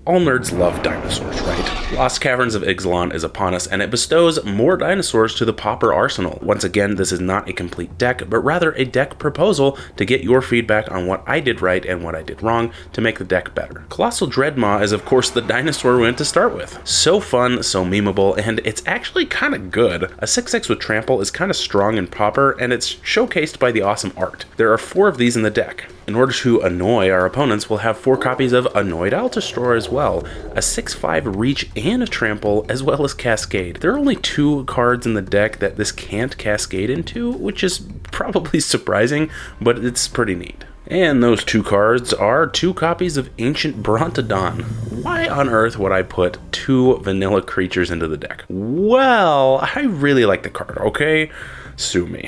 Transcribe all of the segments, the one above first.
All nerds love dinosaurs, right? Lost Caverns of Ixalan is upon us, and it bestows more dinosaurs to the Pauper arsenal. Once again, this is not a complete deck, but rather a deck proposal to get your feedback on what I did right and what I did wrong to make the deck better. Colossal Dreadnought is of course the dinosaur we went to start with. So fun, so memeable, and it's actually kind of good. A 6/6 with Trample is kind of strong in Pauper, and it's showcased by the awesome art. There are 4 of these in the deck. In order to annoy our opponents, we'll have 4 copies of Annoyed Alstor as well, a 6/5 Reach and a Trample, as well as Cascade. There are only 2 cards in the deck that this can't Cascade into, which is probably surprising, but it's pretty neat. And those 2 cards are 2 copies of Ancient Brontodon. Why on earth would I put 2 vanilla creatures into the deck? Well, I really like the card, okay? Sue me.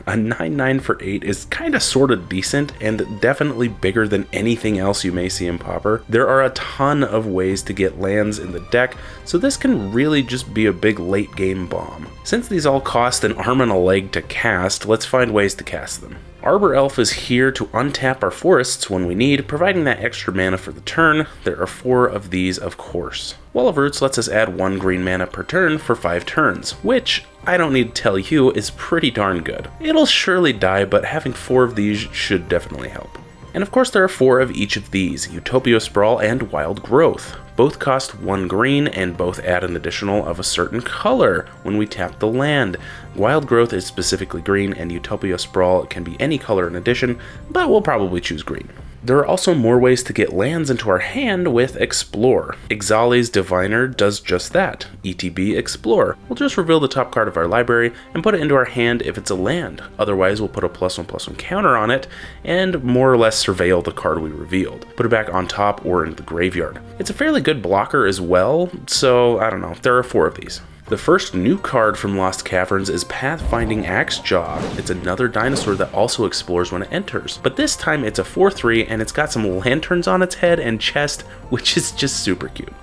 A 9/9 for 8 is kinda sorta decent and definitely bigger than anything else you may see in Pauper. There are a ton of ways to get lands in the deck, so this can really just be a big late game bomb. Since these all cost an arm and a leg to cast, let's find ways to cast them. Arbor Elf is here to untap our forests when we need, providing that extra mana for the turn. There are 4 of these, of course. Wall of Roots lets us add 1 green mana per turn for 5 turns, which, I don't need to tell you, is pretty darn good. It'll surely die, but having 4 of these should definitely help. And of course there are 4 of each of these, Utopia, Sprawl, and Wild Growth. Both cost 1 green, and both add an additional of a certain color when we tap the land. Wild Growth is specifically green, and Utopia Sprawl can be any color in addition, but we'll probably choose green. There are also more ways to get lands into our hand with Explore. Ixali's Diviner does just that, ETB Explore. We'll just reveal the top card of our library and put it into our hand if it's a land. Otherwise, we'll put a +1/+1 counter on it and more or less surveil the card we revealed. Put it back on top or in the graveyard. It's a fairly good blocker as well, so I don't know, there are 4 of these. The first new card from Lost Caverns is Pathfinding Axejaw. It's another dinosaur that also explores when it enters, but this time it's a 4/3 and it's got some lanterns on its head and chest, which is just super cute.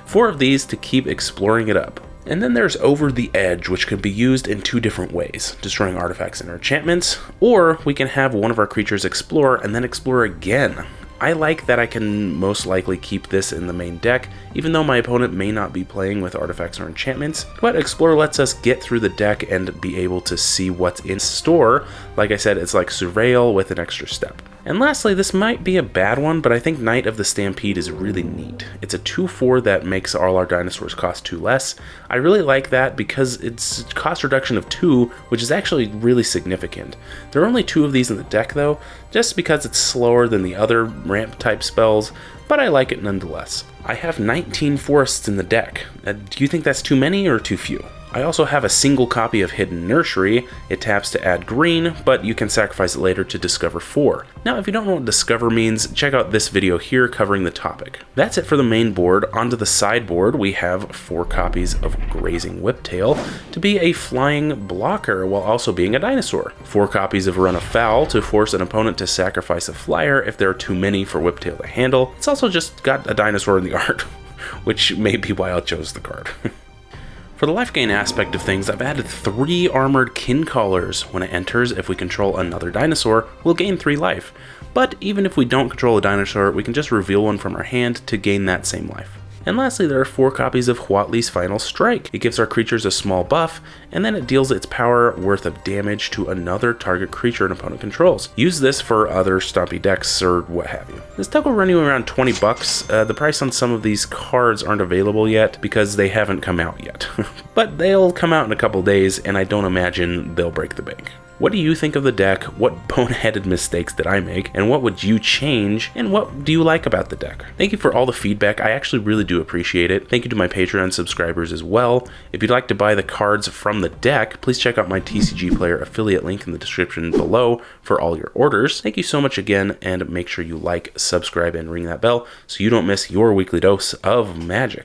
4 of these to keep exploring it up. And then there's Over the Edge, which can be used in 2 different ways, destroying artifacts and enchantments, or we can have one of our creatures explore and then explore again. I like that I can most likely keep this in the main deck, even though my opponent may not be playing with artifacts or enchantments, but Explore lets us get through the deck and be able to see what's in store. Like I said, it's like Surveil with an extra step. And lastly, this might be a bad one, but I think Knight of the Stampede is really neat. It's a 2/4 that makes all our dinosaurs cost 2 less. I really like that because it's a cost reduction of 2, which is actually really significant. There are only 2 of these in the deck though, just because it's slower than the other ramp type spells, but I like it nonetheless. I have 19 forests in the deck. Do you think that's too many or too few? I also have a single copy of Hidden Nursery. It taps to add green, but you can sacrifice it later to discover 4. Now, if you don't know what discover means, check out this video here covering the topic. That's it for the main board. Onto the sideboard, we have 4 copies of Grazing Whiptail to be a flying blocker while also being a dinosaur. 4 copies of Run Afoul to force an opponent to sacrifice a flyer if there are too many for Whiptail to handle. It's also just got a dinosaur in the art, which may be why I chose the card. For the life gain aspect of things, I've added 3 armored Kincolars. When it enters, if we control another dinosaur, we'll gain 3 life. But even if we don't control a dinosaur, we can just reveal one from our hand to gain that same life. And lastly, there are 4 copies of Huatli's Final Strike. It gives our creatures a small buff, and then it deals its power worth of damage to another target creature an opponent controls. Use this for other stompy decks or what have you. This deck will run you around 20 bucks. The price on some of these cards aren't available yet because they haven't come out yet. But they'll come out in a couple days, and I don't imagine they'll break the bank. What do you think of the deck? What boneheaded mistakes did I make? And what would you change? And what do you like about the deck? Thank you for all the feedback. I actually really do appreciate it. Thank you to my Patreon subscribers as well. If you'd like to buy the cards from the deck, please check out my TCGplayer affiliate link in the description below for all your orders. Thank you so much again, and make sure you like, subscribe, and ring that bell so you don't miss your weekly dose of magic.